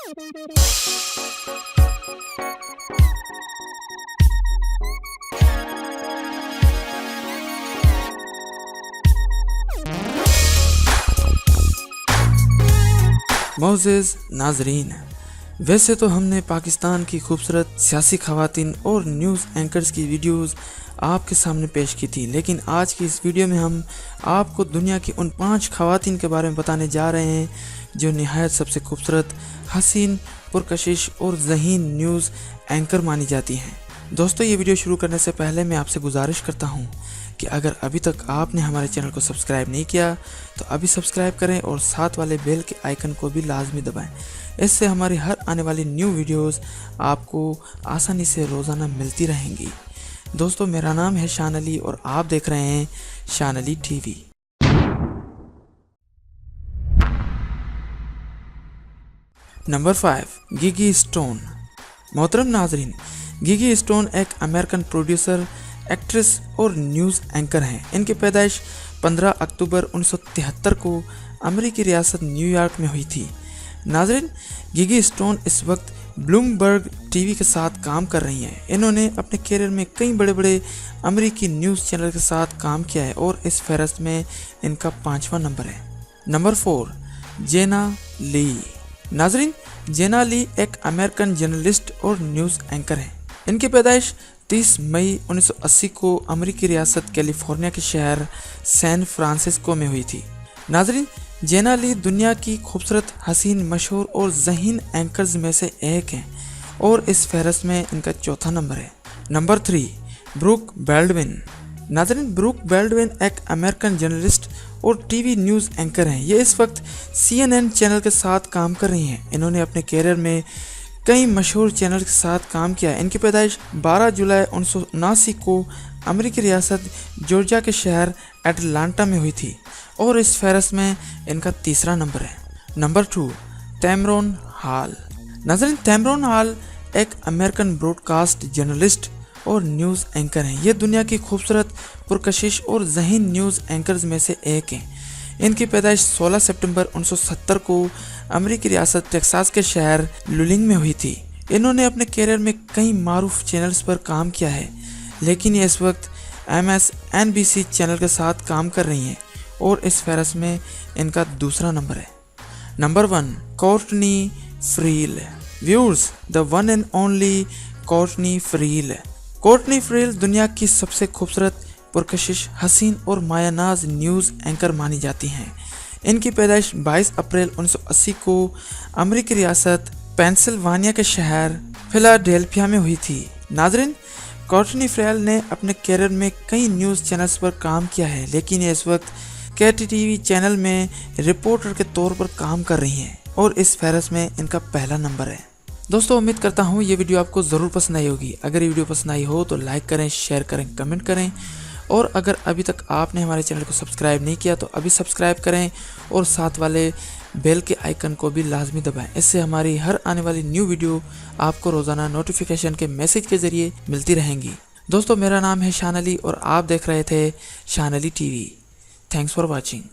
मोअज़्ज़ज़ नाज़रीन, वैसे तो हमने पाकिस्तान की खूबसूरत सियासी ख़वातीन और न्यूज़ एंकर्स की वीडियोस आपके सामने पेश की थी, लेकिन आज की इस वीडियो में हम आपको दुनिया की उन 5 ख़वातीन के बारे में बताने जा रहे हैं जो निहायत सबसे खूबसूरत, हसीन, पुरकशिश और ज़हीन न्यूज़ एंकर मानी जाती हैं। दोस्तों, ये वीडियो शुरू करने से पहले मैं आपसे गुजारिश करता हूँ कि अगर अभी तक आपने हमारे चैनल को सब्सक्राइब नहीं किया तो अभी सब्सक्राइब करें और साथ वाले बेल के आइकन को भी लाजमी दबाएं। इससे हमारी हर आने वाली न्यू वीडियोस आपको आसानी से रोज़ाना मिलती रहेंगी। दोस्तों, मेरा नाम है शान अली और आप देख रहे हैं शान Ali TV. Number 5, Gigi stone. मोहतरम नाजरीन, गिगी स्टोन एक अमेरिकन प्रोड्यूसर, एक्ट्रेस और न्यूज़ एंकर हैं। इनकी पैदाइश 15 अक्टूबर 1973 को अमेरिकी रियासत न्यूयॉर्क में हुई थी। नाजरीन, गिगी स्टोन इस वक्त ब्लूमबर्ग टीवी के साथ काम कर रही हैं। इन्होंने अपने कैरियर में कई बड़े बड़े अमेरिकी न्यूज़ चैनल के साथ काम किया है और इस फहरस्त में इनका 5वां नंबर है। नंबर 4, जेना ली। नाजरीन, जेना ली एक अमेरिकन जर्नलिस्ट और न्यूज़ एंकर हैं। इनकी पैदाइश 30 मई 1980 को अमेरिकी रियासत कैलिफोर्निया के शहर सैन फ्रांसिस्को में हुई थी। नाजरीन, जेना ली दुनिया की खूबसूरत, हसीन, मशहूर और ज़हीन एंकर्स में से एक हैं और इस फहरस्त में इनका 4था नंबर है। नंबर 3, ब्रूक बाल्डविन। नाजरीन, ब्रूक बाल्डविन एक अमेरिकन जर्नलिस्ट और टीवी न्यूज़ एंकर हैं। ये इस वक्त CNN चैनल के साथ काम कर रही हैं। इन्होंने अपने कैरियर में कई मशहूर चैनल के साथ काम किया है। इनकी पैदाइश 12 जुलाई 1979 को अमेरिकी रियासत जॉर्जिया के शहर एटलांटा में हुई थी और इस फहरस्त में इनका 3रा नंबर है। Number 2, Tamron Hall. नाज़रीन, तैमोर हॉल एक अमेरिकन ब्रॉडकास्ट जर्नलिस्ट और न्यूज़ एंकर हैं। ये दुनिया की खूबसूरत, पुरकशिश और ज़हीन न्यूज़ एंकर्स में से एक हैं। इनकी पैदाइश 16 सितंबर 1970 को अमेरिकी रियासत टेक्सास के शहर लुलिंग में हुई थी। इन्होंने अपने कैरियर में कई मारूफ चैनल्स पर काम किया है, लेकिन ये इस वक्त MSNBC चैनल के साथ काम कर रही हैं और इस फहरस्त में इनका 2रा नंबर है। Number 1, कोर्टनी frill. Viewers, the one and only कोर्टनी frill. कोर्टनी frill दुनिया की सबसे खूबसूरत, पुरकशिश, हसीन और मायानाज न्यूज़ एंकर मानी जाती हैं। इनकी पैदाइश 22 अप्रैल 1980 को अमेरिकी रियासत पेंसिल्वानिया के शहर फिलाडेल्फिया में हुई थी। नाजरीन, कोर्टनी फ्रील ने अपने कैरियर में कई न्यूज़ चैनल्स पर काम किया है, लेकिन ये इस वक्त KTTV चैनल में रिपोर्टर के तौर पर काम कर रही हैं और इस फहरस्त में इनका 1ला नंबर है। दोस्तों, उम्मीद करता हूँ ये वीडियो आपको ज़रूर पसंद आई होगी। अगर ये वीडियो पसंद आई हो तो लाइक करें, शेयर करें, कमेंट करें और अगर अभी तक आपने हमारे चैनल को सब्सक्राइब नहीं किया तो अभी सब्सक्राइब करें और साथ वाले बेल के आइकन को भी लाजमी दबाएं। इससे हमारी हर आने वाली न्यू वीडियो आपको रोज़ाना नोटिफिकेशन के मैसेज के ज़रिए मिलती रहेंगी। दोस्तों, मेरा नाम है शान अली और आप देख रहे थे शान Ali TV. Thanks for watching.